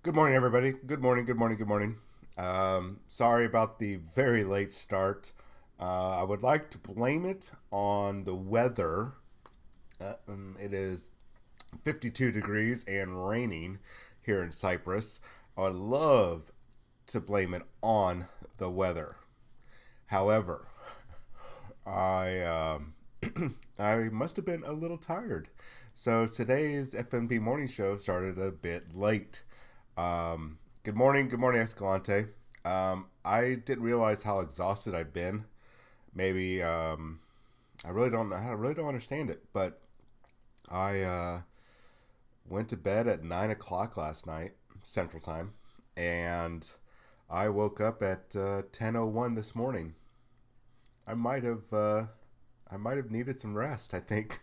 Good morning, everybody. Good morning, good morning, good morning. Sorry about the very late start. I would like to blame it on the weather. It is 52 degrees and raining here in Cyprus. I would love to blame it on the weather. However, I I must have been a little tired. So today's FNP morning show started a bit late. Good morning, Escalante. I didn't realize how exhausted I've been. Maybe I really don't understand it, but I went to bed at 9 o'clock last night, Central Time, and I woke up at 10:01 this morning. I might have uh, I might have needed some rest. I think.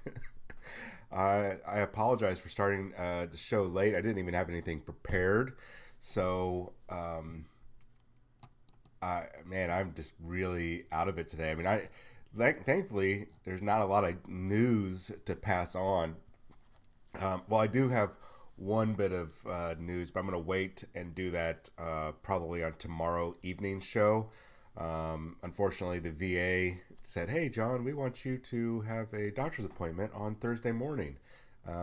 I apologize for starting the show late. I didn't even have anything prepared, so I'm just really out of it today. I mean, thankfully there's not a lot of news to pass on. Well, I do have one bit of news, but I'm going to wait and do that probably on tomorrow evening show. Unfortunately, the VA said, "Hey, John, we want you to have a doctor's appointment on Thursday morning."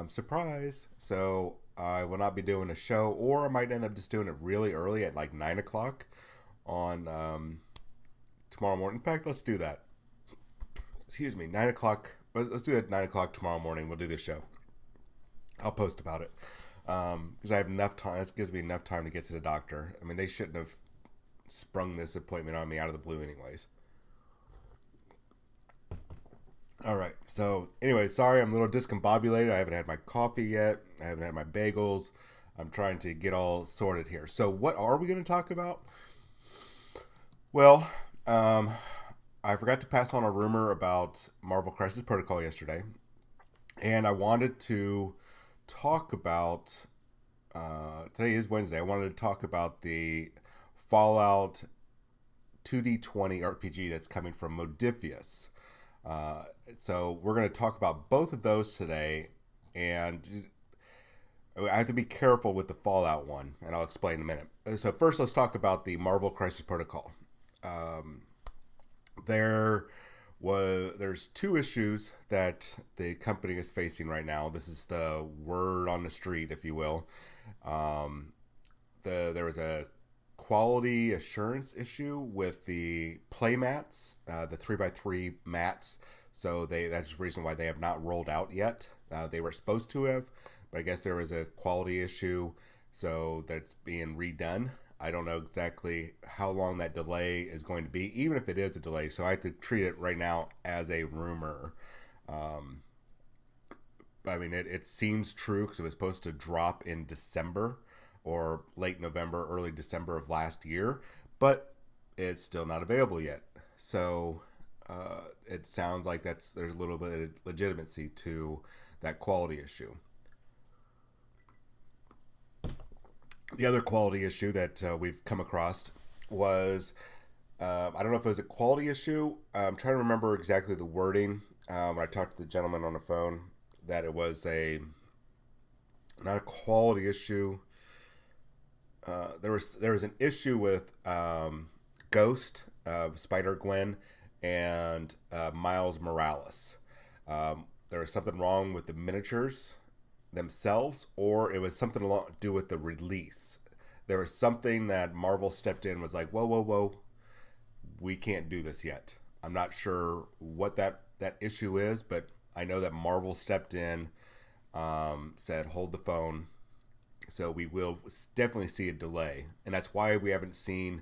Surprise! So I will not be doing a show, or I might end up just doing it really early at like 9 o'clock on tomorrow morning. In fact, let's do that. Excuse me, 9 o'clock. Let's do it at 9 o'clock tomorrow morning. We'll do this show. I'll post about it because I have enough time. This gives me enough time to get to the doctor. I mean, they shouldn't have sprung this appointment on me out of the blue, anyways. All right. So, anyway, sorry, I'm a little discombobulated. I haven't had my coffee yet. I haven't had my bagels. I'm trying to get all sorted here. So, what are we going to talk about? Well, I forgot to pass on a rumor about Marvel Crisis Protocol yesterday, and I wanted to talk about. Today is Wednesday. I wanted to talk about the Fallout 2D20 RPG that's coming from Modifius. So we're going to talk about both of those today, and I have to be careful with the Fallout one, and I'll explain in a minute. So first, let's talk about the Marvel Crisis Protocol. Um, there's two issues that the company is facing right now. This is the word on the street, if you will. Um, there was a quality assurance issue with the play mats, the 3x3 mats. So that's the reason why they have not rolled out yet. They were supposed to have, but I guess there was a quality issue, so that's being redone. I don't know exactly how long that delay is going to be, even if it is a delay. So I have to treat it right now as a rumor. Um, I mean, it seems true because it was supposed to drop in December or late November, early December of last year, but it's still not available yet. So it sounds like there's a little bit of legitimacy to that quality issue. The other quality issue that we've come across was I don't know if it was a quality issue. I'm trying to remember exactly the wording. I talked to the gentleman on the phone that it was a not a quality issue. There was an issue with Ghost, Spider Gwen, and Miles Morales. There was something wrong with the miniatures themselves, or it was something to do with the release. There was something that Marvel stepped in, was like, whoa, whoa, whoa, we can't do this yet. I'm not sure what that issue is, but I know that Marvel stepped in, said hold the phone. So we will definitely see a delay, and that's why we haven't seen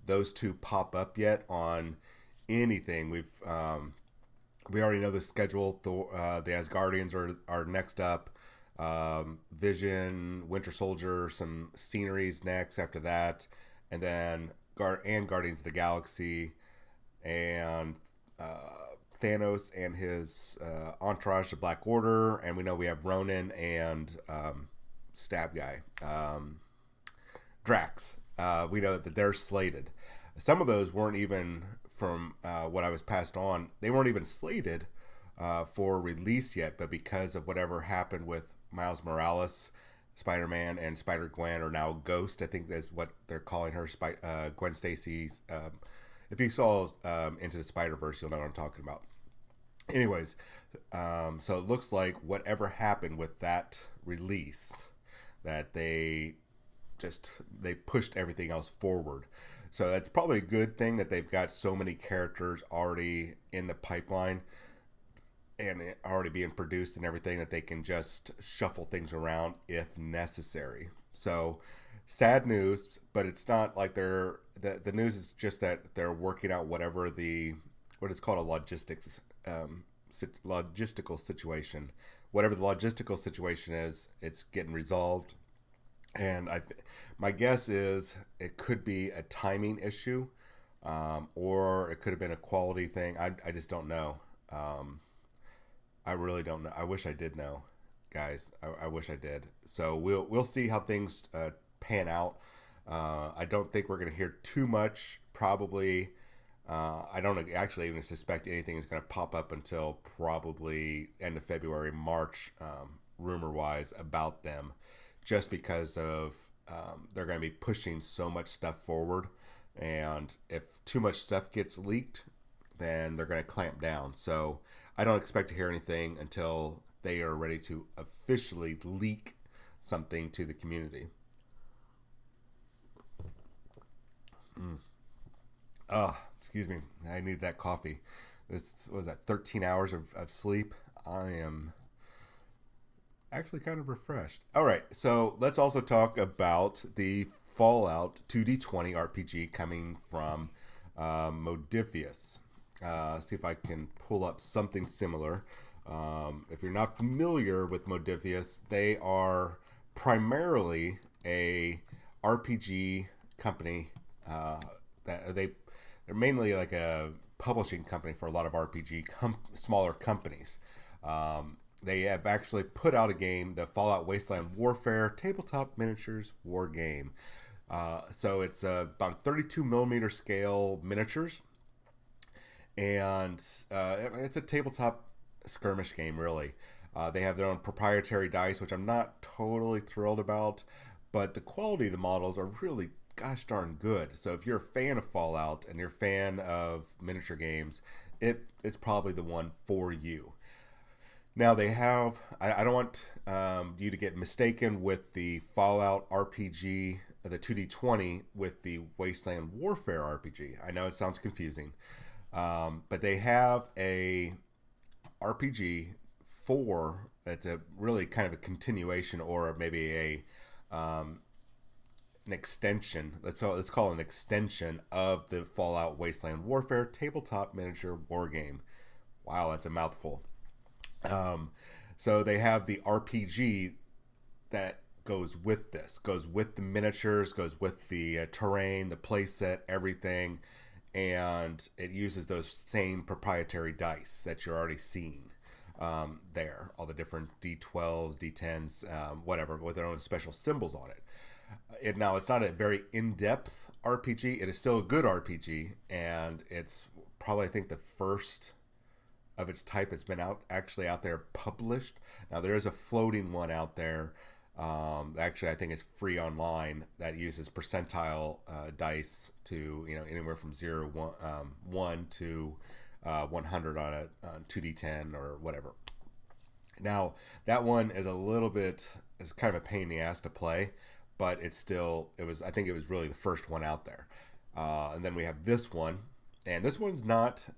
those two pop up yet on anything. We already know the schedule. The Asgardians are next up. Vision, Winter Soldier, some sceneries next after that, and then Guardians of the Galaxy, and Thanos and his entourage, the Black Order, and we know we have Ronan and Stab Guy, Drax. We know that they're slated. Some of those weren't even from what I was passed on. They weren't even slated for release yet, but because of whatever happened with Miles Morales, Spider-Man and Spider-Gwen are now Ghost. I think that's what they're calling her. Gwen Stacy's. If you saw Into the Spider-Verse, you'll know what I'm talking about. Anyways, so it looks like whatever happened with that release, that they pushed everything else forward. So that's probably a good thing that they've got so many characters already in the pipeline and already being produced and everything that they can just shuffle things around if necessary. So sad news, but it's not like the news is just that they're working out whatever what is called a logistical situation. Whatever the logistical situation is, it's getting resolved. And my guess is it could be a timing issue, or it could have been a quality thing. I just don't know. I really don't know. I wish I did know, guys. I wish I did. So we'll see how things pan out. I don't think we're going to hear too much. Probably, I don't actually even suspect anything is going to pop up until probably end of February, March, rumor wise about them, just because of they're going to be pushing so much stuff forward, and if too much stuff gets leaked, then they're going to clamp down. So I don't expect to hear anything until they are ready to officially leak something to the community. Excuse me. I need that coffee. This was that 13 hours of sleep. I am actually kind of refreshed. All right, so let's also talk about the Fallout 2D20 RPG coming from Modifius. See if I can pull up something similar. If you're not familiar with Modifius, they are primarily a RPG company. They're mainly like a publishing company for a lot of RPG smaller companies. They have actually put out a game, the Fallout Wasteland Warfare tabletop miniatures war game. So it's about 32 millimeter scale miniatures, and it's a tabletop skirmish game, really. They have their own proprietary dice, which I'm not totally thrilled about, but the quality of the models are really gosh darn good. So if you're a fan of Fallout and you're a fan of miniature games, it's probably the one for you. Now they have, I don't want you to get mistaken with the Fallout RPG, the 2D20 with the Wasteland Warfare RPG. I know it sounds confusing, but they have a RPG that's a really kind of a continuation, or maybe an extension. Let's call it an extension of the Fallout Wasteland Warfare tabletop miniature war game. Wow, that's a mouthful. So they have the RPG that goes with this, goes with the miniatures, goes with the terrain, the playset, everything, and it uses those same proprietary dice that you're already seeing there, all the different D12s, D10s, whatever, with their own special symbols on it. Now, it's not a very in-depth RPG. It is still a good RPG, and it's probably, I think, the first of its type that's been actually out there published. Now, there is a floating one out there. Actually, I think it's free online, that uses percentile dice to, anywhere from 1 to 100 on a 2d10 or whatever. Now, that one is is kind of a pain in the ass to play, but I think it was really the first one out there. And then we have this one, and this one's not,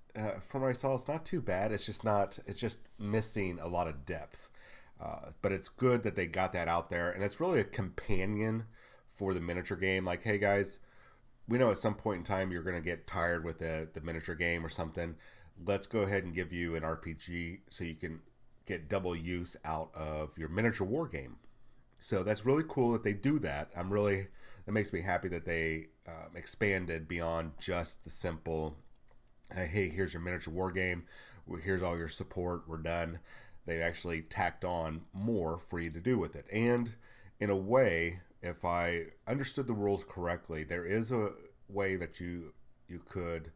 from what I saw, it's not too bad. It's just missing a lot of depth. But it's good that they got that out there, and it's really a companion for the miniature game. Like, hey guys, we know at some point in time you're going to get tired with the miniature game or something. Let's go ahead and give you an RPG so you can get double use out of your miniature war game. So that's really cool that they do that. That makes me happy that they expanded beyond just the simple, hey, here's your miniature war game, here's all your support, we're done. They actually tacked on more for you to do with it. And in a way, if I understood the rules correctly, there is a way that you could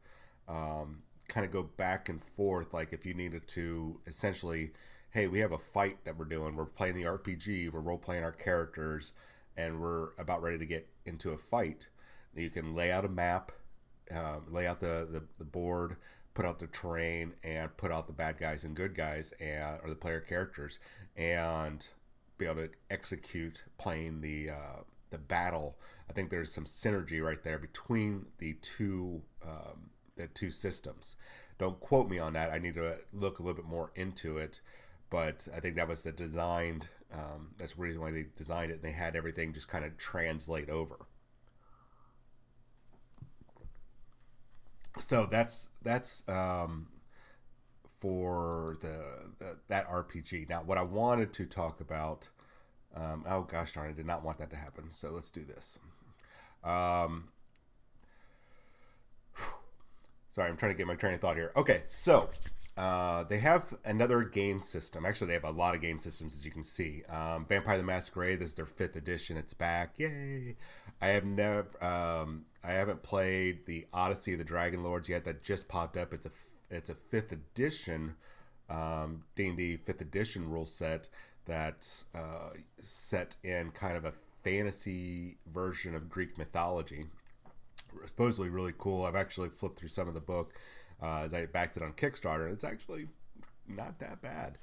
kind of go back and forth, like if you needed to essentially hey, we have a fight that we're doing. We're playing the RPG. We're role playing our characters, and we're about ready to get into a fight. You can lay out a map, lay out the board, put out the terrain, and put out the bad guys and good guys, and or the player characters, and be able to execute playing the battle. I think there's some synergy right there between the two systems. Don't quote me on that. I need to look a little bit more into it, but I think that was the designed. That's the reason why they designed it. And they had everything just kind of translate over. So that's for that RPG. Now, what I wanted to talk about. Oh gosh darn! I did not want that to happen. So let's do this. Um, Sorry, I'm trying to get my train of thought here. Okay, so they have another game system. Actually, they have a lot of game systems, as you can see. Vampire the Masquerade. This is their 5th edition. It's back. Yay! I haven't played the Odyssey of the Dragon Lords yet. That just popped up. It's a 5th edition D&D 5th edition rule set that's set in kind of a fantasy version of Greek mythology. Supposedly really cool. I've actually flipped through some of the book as I backed it on Kickstarter, and it's actually not that bad.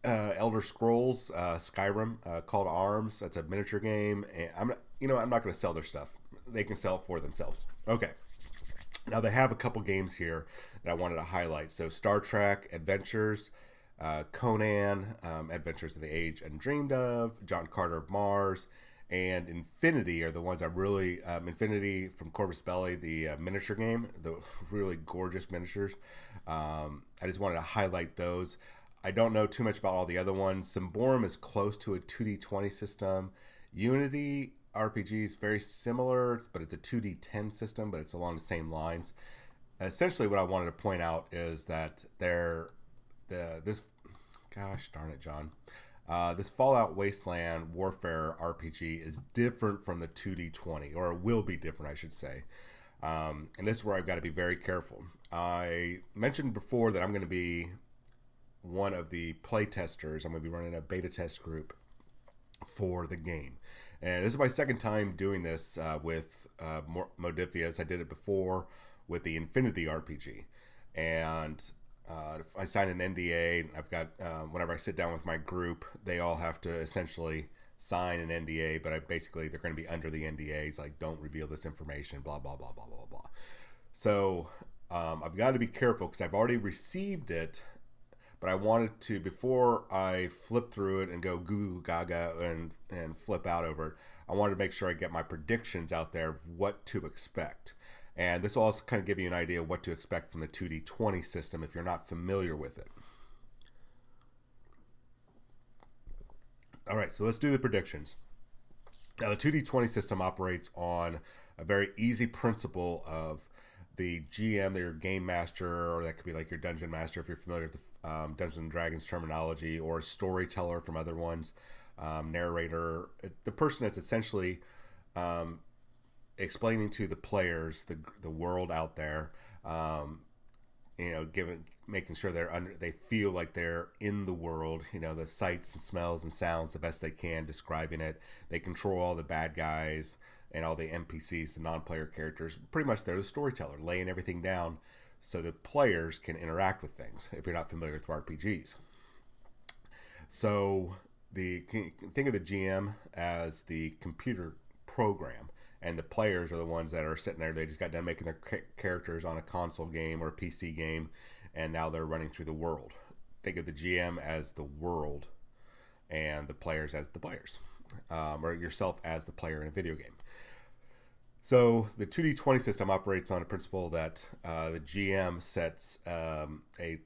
Elder Scrolls, Skyrim, Call to Arms. That's a miniature game. And I'm not going to sell their stuff. They can sell it for themselves. Okay. Now they have a couple games here that I wanted to highlight. So Star Trek Adventures, Conan, Adventures of the Age Undreamed of, John Carter of Mars, and Infinity are the ones I really Infinity from Corvus Belli, the miniature game, the really gorgeous miniatures. I just wanted to highlight those. I don't know too much about all the other ones. Symborum is close to a 2D20 system. Unity RPG is very similar, but it's a 2D10 system, but it's along the same lines. Essentially, what I wanted to point out is that gosh darn it, John. This Fallout Wasteland Warfare RPG is different from the 2D20, or it will be different, I should say. And this is where I've got to be very careful. I mentioned before that I'm going to be one of the play testers. I'm going to be running a beta test group for the game. And this is my second time doing this with Modifius. I did it before with the Infinity RPG. And I signed an NDA. I've got, whenever I sit down with my group, they all have to essentially sign an NDA, but they're going to be under the NDAs, like don't reveal this information, blah, blah, blah, blah, blah, blah. So I've got to be careful because I've already received it, but I wanted to, before I flip through it and go goo goo gaga and flip out over it, I wanted to make sure I get my predictions out there of what to expect. And this will also kind of give you an idea of what to expect from the 2D20 system if you're not familiar with it. All right, so let's do the predictions. Now, the 2D20 system operates on a very easy principle of the GM, their game master, or that could be like your dungeon master if you're familiar with the Dungeons and Dragons terminology, or a storyteller from other ones, narrator, the person that's essentially explaining to the players the world out there, making sure they feel like they're in the world, the sights and smells and sounds the best they can, describing it. They control all the bad guys and all the NPCs, the non-player characters. Pretty much they're the storyteller, laying everything down so the players can interact with things, if you're not familiar with RPGs. So think of the GM as the computer program, and the players are the ones that are sitting there. They just got done making their characters on a console game or a PC game, and now they're running through the world. Think of the GM as the world, and the players as the players, or yourself as the player in a video game. So the 2D20 system operates on a principle that the GM sets a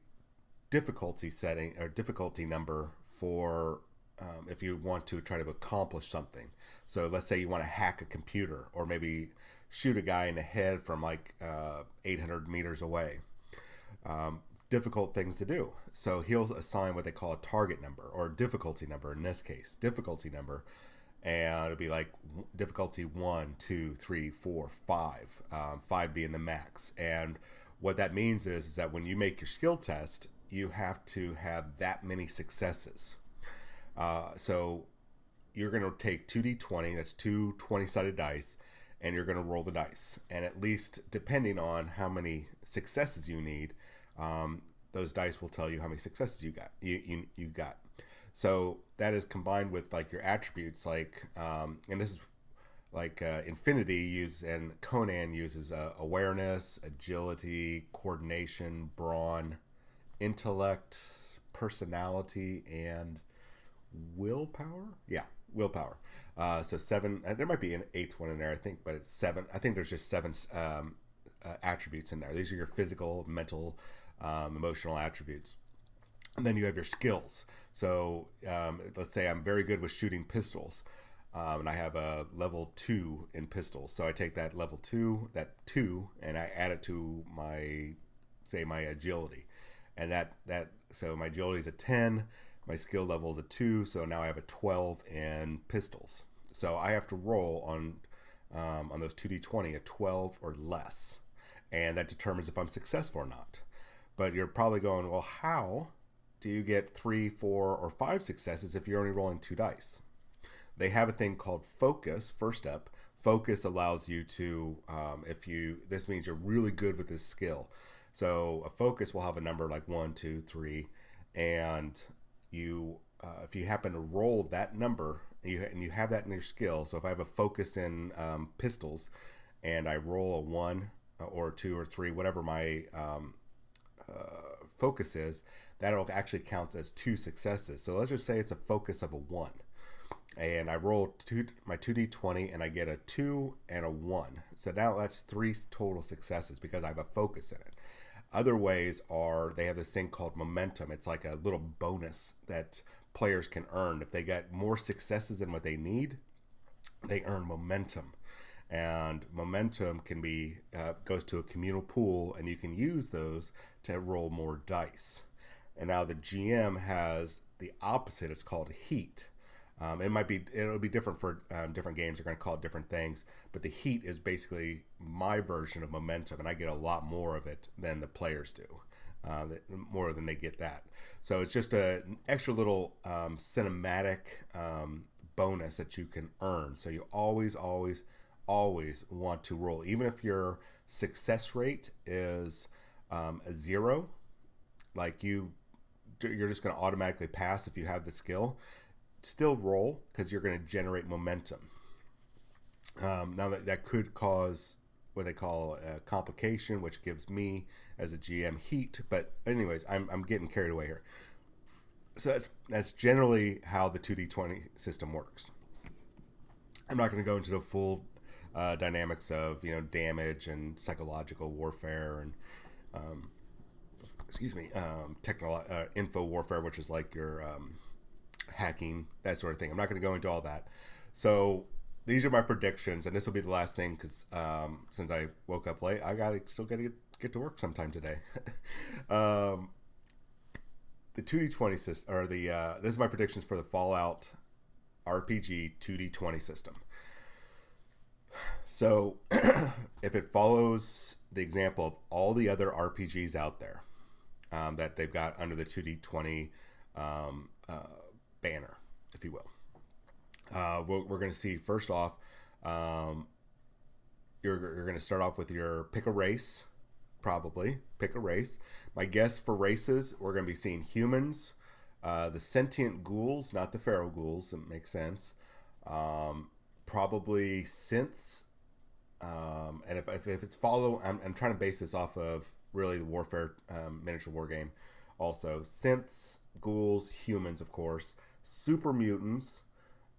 difficulty setting or difficulty number for if you want to try to accomplish something. So let's say you want to hack a computer, or maybe shoot a guy in the head from like 800 meters away. Difficult things to do. So he'll assign what they call a target number, or a difficulty number in this case. Difficulty number. And it'll be like difficulty 1, 2, 3, 4, 5. 5 being the max. And what that means is that when you make your skill test, you have to have that many successes. So you're going to take 2d20, that's two 20-sided dice, and you're going to roll the dice. And at least, depending on how many successes you need, those dice will tell you how many successes you got. You got. So that is combined with like your attributes, like, and this is like Infinity and Conan uses awareness, agility, coordination, brawn, intellect, personality, and willpower. Yeah, willpower. So 7. There might be an 8th one in there, I think, but it's 7. I think there's just 7 attributes in there. These are your physical, mental, emotional attributes. And then you have your skills. So let's say I'm very good with shooting pistols. And I have a level 2 in pistols. So I take that level 2, and I add it to my agility. And so my agility is a 10, my skill level is a 2, so now I have a 12 in pistols. So I have to roll on those 2d20 a 12 or less. And that determines if I'm successful or not. But you're probably going, well, how do you get 3, 4, or 5 successes if you're only rolling 2 dice? They have a thing called focus. First up, focus allows you to, this means you're really good with this skill. So a focus will have a number like 1, 2, 3, and you, if you happen to roll that number, and you have that in your skill. So if I have a focus in pistols, and I roll a 1 or 2 or 3, whatever my focus is, that'll actually count as 2 successes. So let's just say it's a focus of a 1. And I roll my 2d20 and I get a 2 and a 1. So now that's 3 total successes because I have a focus in it. Other ways are they have this thing called momentum. It's like a little bonus that players can earn. If they get more successes than what they need, they earn momentum. And momentum can be goes to a communal pool, and you can use those to roll more dice. And now the GM has the opposite. It's called heat. It'll be different for different games. They're going to call it different things, but the heat is basically my version of momentum, and I get a lot more of it than the players do, more than they get that. So it's just an extra little cinematic bonus that you can earn. So you always want to roll, even if your success rate is a 0, like you're just going to automatically pass if you have the skill. Still roll because you're going to generate momentum. Now that could cause what they call a complication, which gives me as a GM heat. But anyways, I'm getting carried away here. So that's generally how the 2d20 system works. I'm not going to go into the full dynamics of damage and psychological warfare and info warfare, which is like your hacking, that sort of thing. I'm not going to go into all that. So these are my predictions, and this will be the last thing because since I woke up late, I still got to get to work sometime today. The 2d20 system, or this is my predictions for the Fallout RPG 2d20 system. So if it follows the example of all the other RPGs out there that they've got under the 2d20 banner, if you will, we're going to see first off, you're going to start off with your pick a race. Probably pick a race. My guess for races, we're going to be seeing humans, the sentient ghouls, not the feral ghouls. It makes sense. Probably synths. And if it's I'm trying to base this off of really the warfare miniature war game. Also, synths, ghouls, humans, of course, super mutants,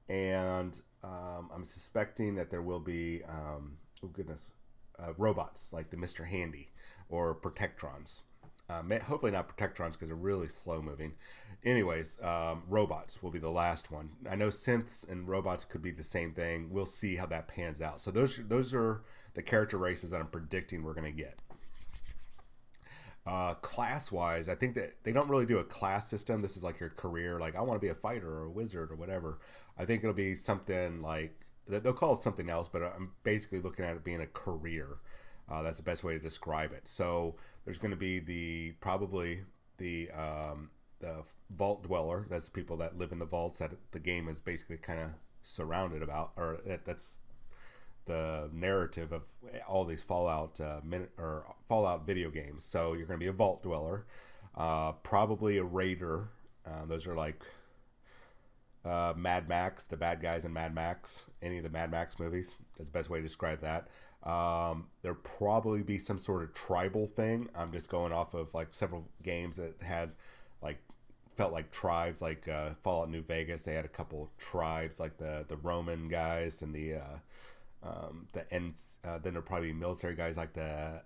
and I'm suspecting that there will be robots like the Mr. Handy or Protectrons. Hopefully not Protectrons because they're really slow moving. Anyways, robots will be the last one. I know synths and robots could be the same thing. We'll see how that pans out. So those are the character races that I'm predicting we're going to get. Class-wise, I think that they don't really do a class system. This is like your career. Like, I want to be a fighter or a wizard or whatever. I think it'll be something like, they'll call it something else, but I'm basically looking at it being a career. That's the best way to describe it. So there's going to be probably the vault dweller. That's the people that live in the vaults that the game is basically kind of surrounded about, or that's the narrative of all these Fallout video games. So you're going to be a vault dweller, probably a raider. Those are like Mad Max, the bad guys in Mad Max, any of the Mad Max movies. That's the best way to describe that. There'll probably be some sort of tribal thing. I'm just going off of like several games that had like felt like tribes, like Fallout New Vegas. They had a couple tribes, like the Roman guys and then there'll probably be military guys like the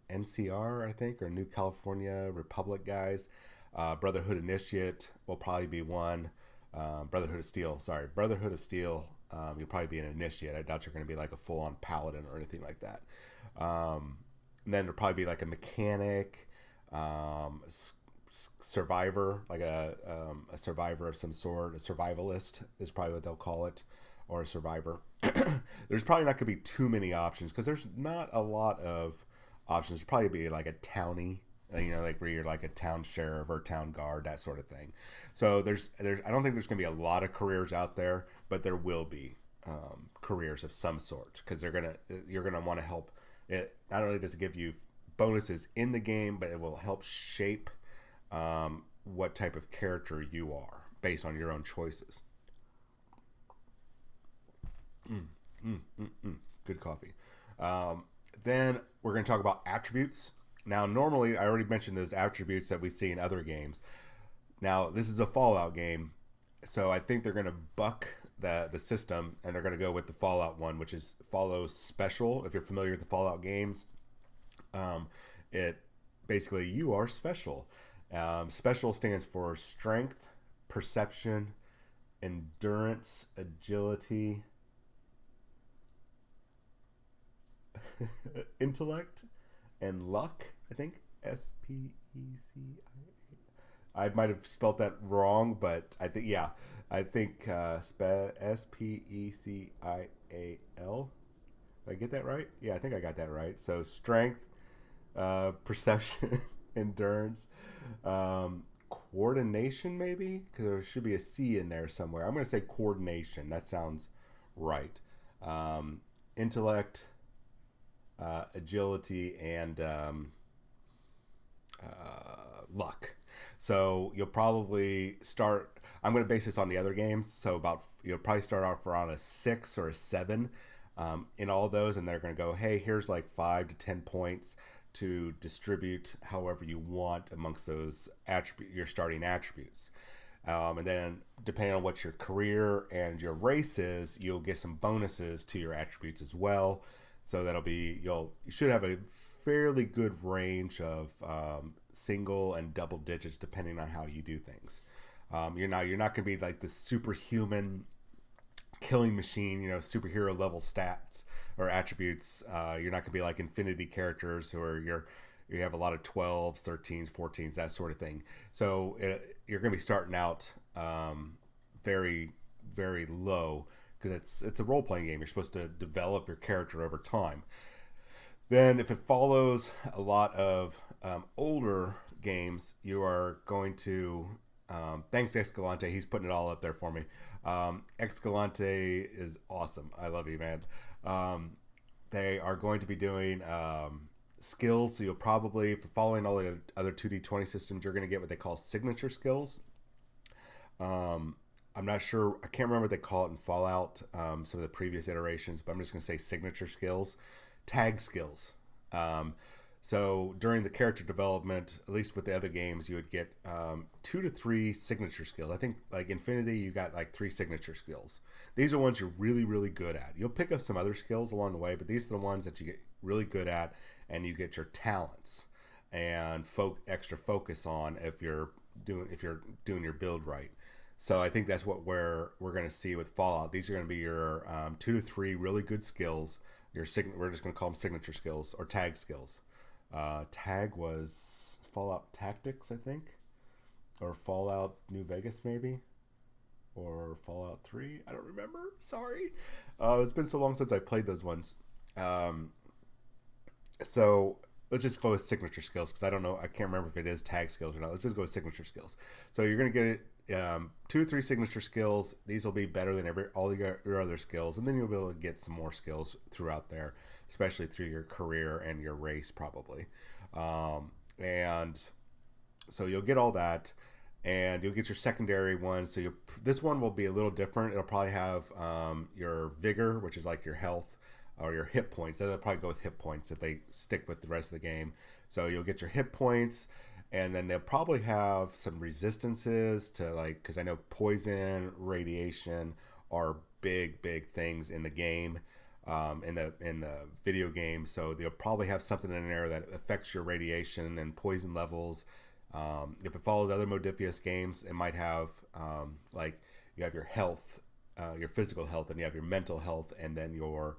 NCR, I think, or New California Republic guys. Brotherhood Initiate will probably be one. Brotherhood of Steel. Sorry, Brotherhood of Steel. You'll probably be an initiate. I doubt you're going to be like a full-on paladin or anything like that. And then there'll probably be like a mechanic, survivor, like a survivor of some sort. A survivalist is probably what they'll call it, or a survivor. There's probably not going to be too many options because there's not a lot of options. There's probably be like a townie, like where you're like a town sheriff or town guard, that sort of thing. So there's I don't think there's going to be a lot of careers out there, but there will be careers of some sort because you're gonna want to help. It not only does it give you bonuses in the game, but it will help shape what type of character you are based on your own choices. Good coffee. Then we're going to talk about attributes. Now, normally, I already mentioned those attributes that we see in other games. Now, this is a Fallout game, so I think they're going to buck the system, and they're going to go with the Fallout one, which is Follow Special. If you're familiar with the Fallout games, it basically, you are special. Special stands for strength, perception, endurance, agility, intellect, and luck. I think SPECIA. I might have spelt that wrong, but I think SPECIAL. Did I get that right? Yeah, I think I got that right. So strength, perception, endurance, coordination, maybe, because there should be a C in there somewhere. I'm going to say coordination. That sounds right. Intellect, agility, and luck. So you'll probably start. I'm going to base this on the other games. So you'll probably start off around a 6 or a 7 in all of those, and they're going to go, hey, here's like 5 to 10 points to distribute however you want amongst those your starting attributes. And then depending on what your career and your race is, you'll get some bonuses to your attributes as well. So you should have a fairly good range of single and double digits depending on how you do things. You're not going to be like the superhuman killing machine, superhero level stats or attributes. You're not going to be like Infinity characters who are you have a lot of 12s, 13s, 14s, that sort of thing. So you're going to be starting out very, very low because it's a role-playing game. You're supposed to develop your character over time. Then if it follows a lot of older games, you are going to... thanks to Escalante. He's putting it all up there for me. Escalante is awesome. I love you, man. They are going to be doing skills. So you'll probably, if following all the other 2D20 systems, you're going to get what they call signature skills. I'm not sure. I can't remember what they call it in Fallout, some of the previous iterations, but I'm just going to say signature skills. Tag skills. So during the character development, at least with the other games, you would get 2 to 3 signature skills. I think like Infinity, you got like 3 signature skills. These are ones you're really, really good at. You'll pick up some other skills along the way, but these are the ones that you get really good at, and you get your talents and extra focus on if you're doing your build right. So I think that's what we're going to see with Fallout. These are going to be your 2 to 3 really good skills. We're just going to call them signature skills or tag skills. Tag was Fallout Tactics, I think, or Fallout New Vegas, maybe, or Fallout 3. I don't remember. Sorry. It's been so long since I played those ones. So let's just go with signature skills because I don't know, I can't remember if it is tag skills or not. Let's just go with signature skills. So you're going to get 2 to 3 signature skills. These will be better than all your other skills, and then you'll be able to get some more skills throughout there, especially through your career and your race probably. And so you'll get all that, and you'll get your secondary ones. So this one will be a little different. It'll probably have your vigor, which is like your health or your hit points. They'll probably go with hit points if they stick with the rest of the game. So you'll get your hit points, and then they'll probably have some resistances to, like, because I know poison, radiation are big things in the game, in the video game. So they'll probably have something in there that affects your radiation and poison levels. If it follows other Modifius games, it might have like you have your health, your physical health, and you have your mental health, and then your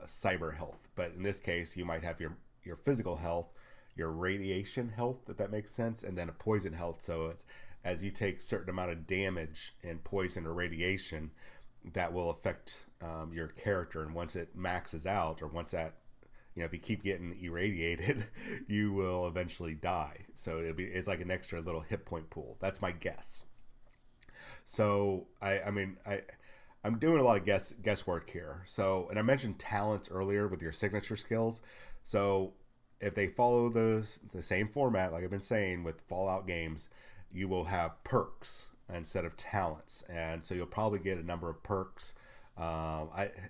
cyber health. But in this case, you might have your physical health, your radiation health, if that makes sense, and then a poison health. So it's, as you take a certain amount of damage in poison or radiation, that will affect your character. And once it maxes out, or once that, if you keep getting irradiated, you will eventually die. So it's like an extra little hit point pool. That's my guess. So I'm doing a lot of guesswork here. So, and I mentioned talents earlier with your signature skills. So if they follow the same format, like I've been saying with Fallout games, you will have perks instead of talents, and so you'll probably get a number of perks.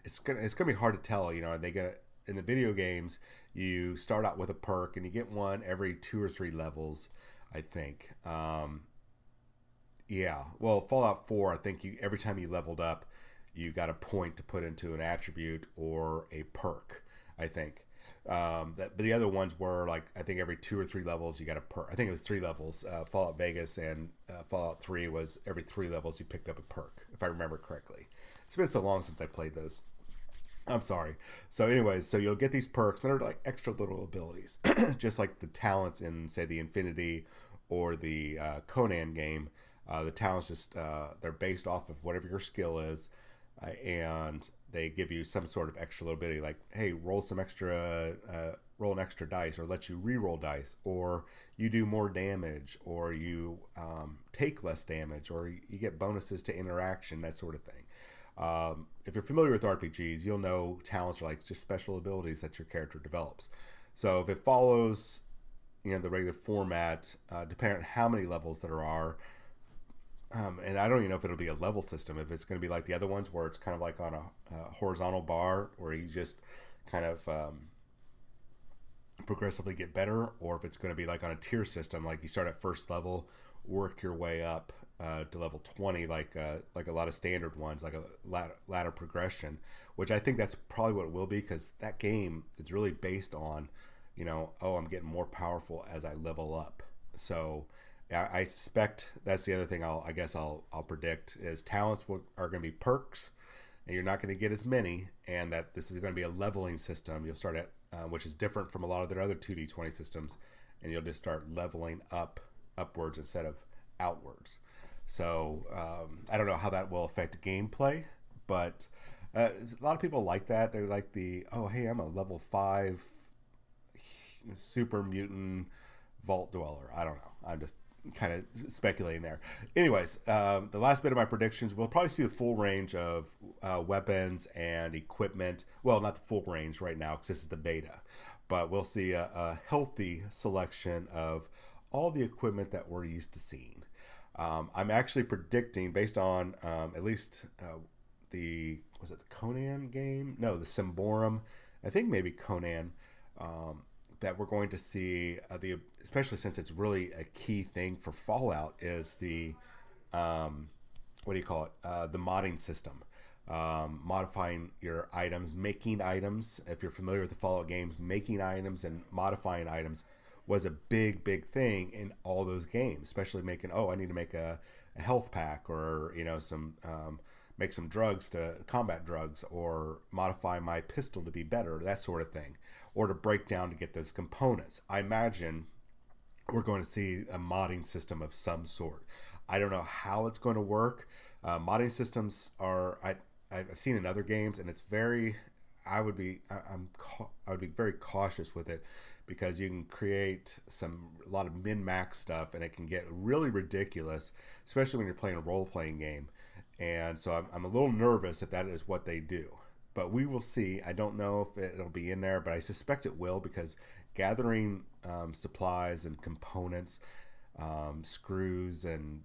It's gonna be hard to tell. They get in the video games, you start out with a perk and you get one every 2 or 3 levels, I think. Yeah. Well, Fallout 4, I think every time you leveled up, you got a point to put into an attribute or a perk, I think. But the other ones were like, I think every 2 or 3 levels you got a perk. I think it was 3 levels. Fallout Vegas and Fallout 3 was every 3 levels you picked up a perk, if I remember correctly. It's been so long since I played those. I'm sorry. So anyways, so you'll get these perks that are like extra little abilities, just like the talents in, say, the Infinity or the Conan game. The talents just, they're based off of whatever your skill is, and they give you some sort of extra little ability, like, hey, roll an extra dice, or let you re-roll dice, or you do more damage, or you take less damage, or you get bonuses to interaction, that sort of thing. If you're familiar with RPGs, you'll know talents are like just special abilities that your character develops. So if it follows, the regular format, depending on how many levels there are, and I don't even know if it'll be a level system, if it's going to be like the other ones where it's kind of like on a horizontal bar where you just kind of progressively get better, or if it's going to be like on a tier system, like you start at first level, work your way up to level 20, like a lot of standard ones, like a ladder progression, which I think that's probably what it will be, because that game is really based on, I'm getting more powerful as I level up. So I suspect that's the other thing I'll predict is talents are going to be perks, and you're not going to get as many, and that this is going to be a leveling system. You'll start at, which is different from a lot of their other 2D20 systems, and you'll just start leveling upwards instead of outwards. So I don't know how that will affect gameplay, but a lot of people like that. They're like hey, I'm a level 5 super mutant vault dweller. I don't know. I'm just kind of speculating there. Anyways, the last bit of my predictions, we'll probably see the full range of weapons and equipment. Well, not the full range right now because this is the beta, but we'll see a healthy selection of all the equipment that we're used to seeing. I'm actually predicting, based on at least was it the Conan game? No, the Symborum. I think maybe Conan. That we're going to see especially since it's really a key thing for Fallout, is the what do you call it? The modding system, modifying your items, making items. If you're familiar with the Fallout games, making items and modifying items was a big thing in all those games, especially making, I need to make a health pack, or make some drugs, to combat drugs, or modify my pistol to be better, that sort of thing, or to break down to get those components. I imagine we're going to see a modding system of some sort. I don't know how it's going to work. Modding systems I've seen in other games, and it's very, I would be very cautious with it because you can create a lot of min max stuff and it can get really ridiculous, especially when you're playing a role playing game. And so I'm a little nervous if that is what they do. But we will see. I don't know if it'll be in there, but I suspect it will because gathering supplies and components, screws and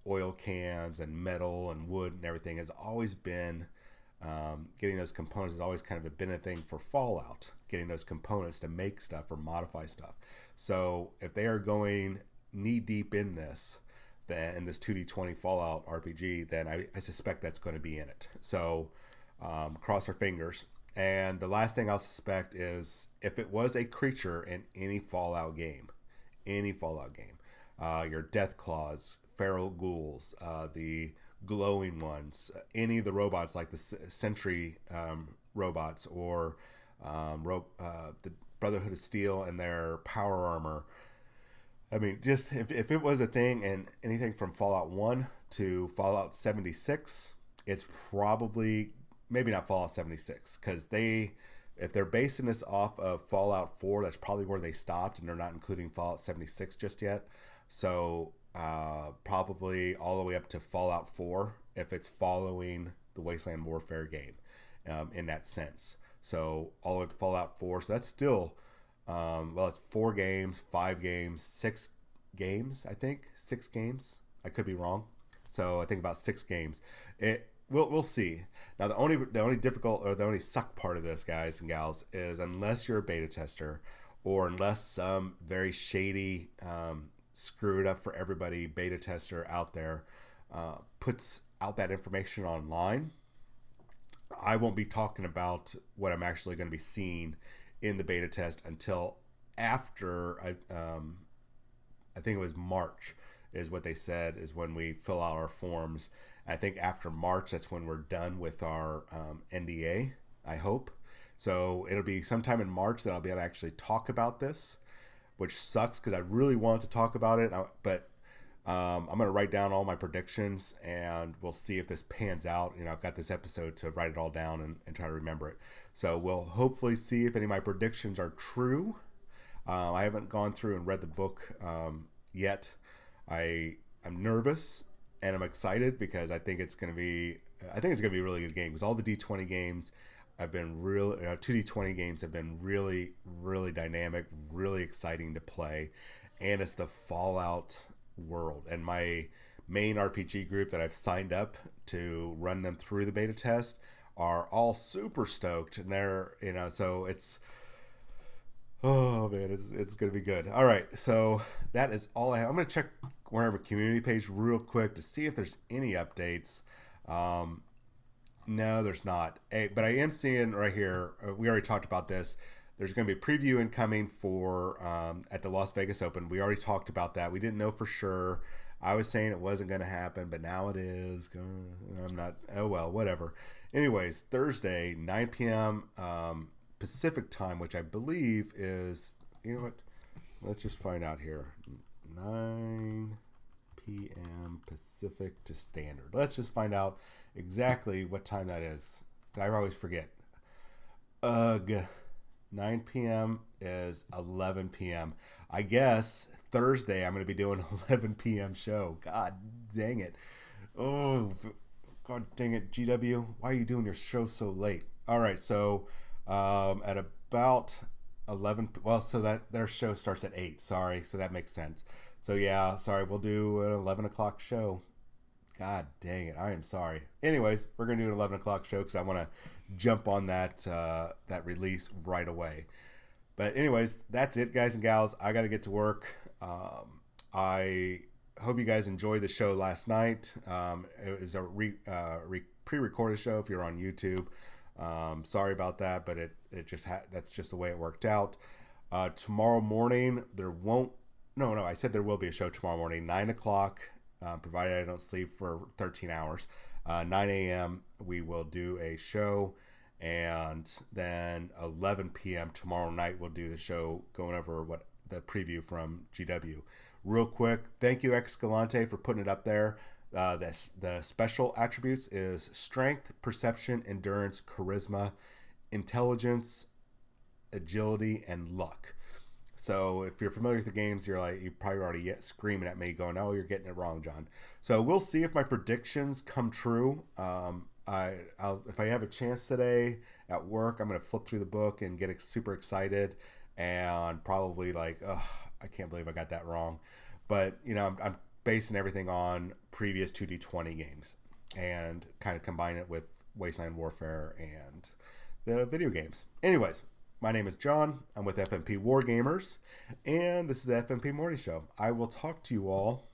oil cans and metal and wood and everything has always been getting those components has always kind of been a thing for Fallout, getting those components to make stuff or modify stuff. So if they are going knee deep in this, then in this 2D20 Fallout RPG, then I suspect that's going to be in it. So cross our fingers. And the last thing I'll suspect is if it was a creature in any Fallout game, your Death Claws, Feral Ghouls, the glowing ones, any of the robots like the Sentry robots or the Brotherhood of Steel and their power armor. I mean, just if it was a thing and anything from Fallout 1 to Fallout 76, it's probably, maybe not Fallout 76, because if they're basing this off of Fallout 4, that's probably where they stopped, and they're not including Fallout 76 just yet. So probably all the way up to Fallout 4 if it's following the Wasteland Warfare game in that sense. So all the way up to Fallout 4. So that's still, it's 4 games, 5 games, 6 games, I think. 6 games. I could be wrong. So I think about 6 games. We'll see. Now the only difficult or the only suck part of this, guys and gals, is unless you're a beta tester or unless some very shady screwed up for everybody beta tester out there puts out that information online, I won't be talking about what I'm actually going to be seeing in the beta test until after I think it was March is what they said is when we fill out our forms. I think after March, that's when we're done with our NDA, I hope. So it'll be sometime in March that I'll be able to actually talk about this, which sucks because I really want to talk about it. But I'm going to write down all my predictions and we'll see if this pans out. I've got this episode to write it all down and try to remember it. So we'll hopefully see if any of my predictions are true. I haven't gone through and read the book yet. I'm nervous and I'm excited because I think it's going to be a really good game because all the D20 games have been 2D20 games have been really, really dynamic, really exciting to play. And it's the Fallout world. And my main RPG group that I've signed up to run them through the beta test are all super stoked. And they're, so it's, oh man, it's going to be good. All right. So that is all I have. I'm going to check Warhammer community page real quick to see if there's any updates. No, there's not. But I am seeing right here, we already talked about this. There's going to be a preview incoming for at the Las Vegas Open. We already talked about that. We didn't know for sure. I was saying it wasn't going to happen, but now it is. I'm not. Oh, well, whatever. Anyways, Thursday, 9 p.m. Pacific time, which I believe is, you know what? Let's just find out here. 9 p.m. Pacific to Standard. Let's just find out exactly what time that is. I always forget. 9 p.m. is 11 p.m. I guess Thursday I'm going to be doing 11 p.m. show. God dang it. Oh, God dang it, GW. Why are you doing your show so late? All right, so at about 11, well, so that their show starts at 8. Sorry, so that makes sense. So yeah, sorry, we'll do an 11 o'clock show. God dang it, I am sorry. Anyways, we're going to do an 11 o'clock show because I want to jump on that release right away. But anyways, that's it, guys and gals. I got to get to work. I hope you guys enjoyed the show last night. It was a pre-recorded show if you're on YouTube. Sorry about that, but that's just the way it worked out. Tomorrow morning, I said there will be a show tomorrow morning, 9 o'clock. Provided I don't sleep for 13 hours. 9 a.m. we will do a show, and then 11 p.m. tomorrow night we'll do the show going over the preview from GW. Real quick, thank you Escalante for putting it up there. The special attributes is strength, perception, endurance, charisma, intelligence, agility, and luck. So if you're familiar with the games, you probably already screaming at me, going, "Oh, you're getting it wrong, John." So we'll see if my predictions come true. If I have a chance today at work, I'm going to flip through the book and get super excited, and probably like, "Oh, I can't believe I got that wrong." But I'm basing everything on previous 2D20 games and kind of combine it with Wasteland Warfare and the video games. Anyways. My name is John. I'm with FMP Wargamers, and this is the FMP Morning Show. I will talk to you all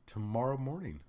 tomorrow morning.